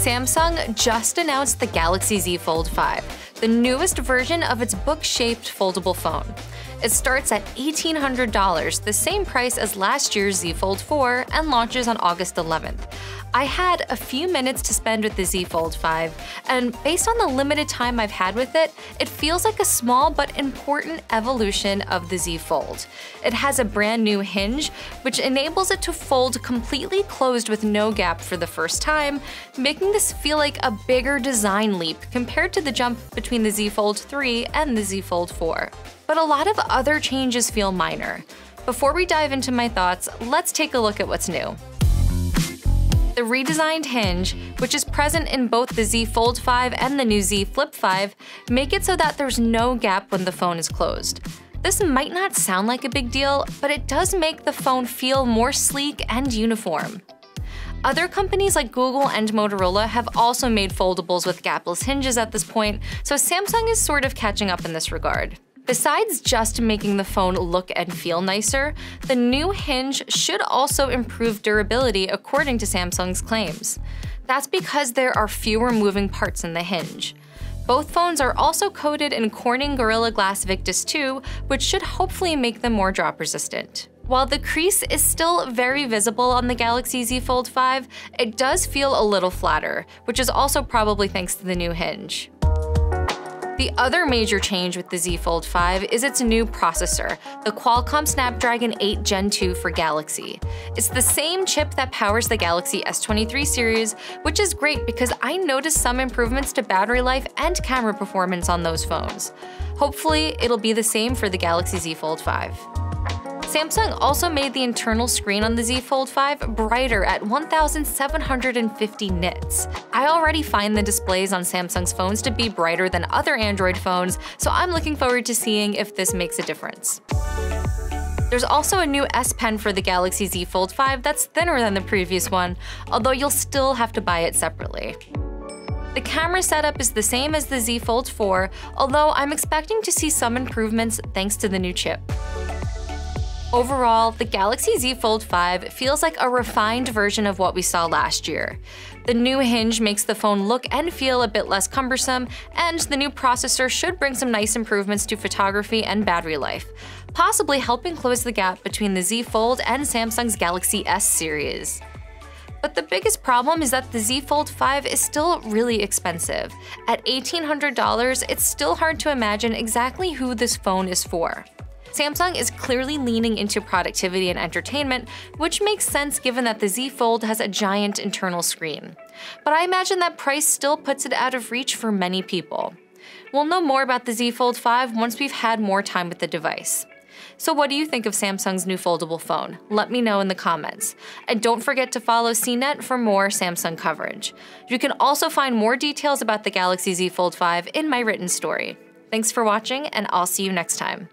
Samsung just announced the Galaxy Z Fold 5, the newest version of its book-shaped foldable phone. It starts at $1,800, the same price as last year's Z Fold 4, and launches on August 11th. I had a few minutes to spend with the Z Fold 5, and based on the limited time I've had with it, it feels like a small but important evolution of the Z Fold. It has a brand new hinge, which enables it to fold completely closed with no gap for the first time, making this feel like a bigger design leap compared to the jump between the Z Fold 3 and the Z Fold 4. But a lot of other changes feel minor. Before we dive into my thoughts, let's take a look at what's new. The redesigned hinge, which is present in both the Z Fold 5 and the new Z Flip 5, make it so that there's no gap when the phone is closed. This might not sound like a big deal, but it does make the phone feel more sleek and uniform. Other companies like Google and Motorola have also made foldables with gapless hinges at this point, so Samsung is sort of catching up in this regard. Besides just making the phone look and feel nicer, the new hinge should also improve durability according to Samsung's claims. That's because there are fewer moving parts in the hinge. Both phones are also coated in Corning Gorilla Glass Victus 2, which should hopefully make them more drop resistant. While the crease is still very visible on the Galaxy Z Fold 5, it does feel a little flatter, which is also probably thanks to the new hinge. The other major change with the Z Fold 5 is its new processor, the Qualcomm Snapdragon 8 Gen 2 for Galaxy. It's the same chip that powers the Galaxy S23 series, which is great because I noticed some improvements to battery life and camera performance on those phones. Hopefully, it'll be the same for the Galaxy Z Fold 5. Samsung also made the internal screen on the Z Fold 5 brighter at 1,750 nits. I already find the displays on Samsung's phones to be brighter than other Android phones, so I'm looking forward to seeing if this makes a difference. There's also a new S Pen for the Galaxy Z Fold 5 that's thinner than the previous one, although you'll still have to buy it separately. The camera setup is the same as the Z Fold 4, although I'm expecting to see some improvements thanks to the new chip. Overall, the Galaxy Z Fold 5 feels like a refined version of what we saw last year. The new hinge makes the phone look and feel a bit less cumbersome, and the new processor should bring some nice improvements to photography and battery life, possibly helping close the gap between the Z Fold and Samsung's Galaxy S series. But the biggest problem is that the Z Fold 5 is still really expensive. At $1,800, it's still hard to imagine exactly who this phone is for. Samsung is clearly leaning into productivity and entertainment, which makes sense given that the Z Fold has a giant internal screen. But I imagine that price still puts it out of reach for many people. We'll know more about the Z Fold 5 once we've had more time with the device. So what do you think of Samsung's new foldable phone? Let me know in the comments. And don't forget to follow CNET for more Samsung coverage. You can also find more details about the Galaxy Z Fold 5 in my written story. Thanks for watching, and I'll see you next time.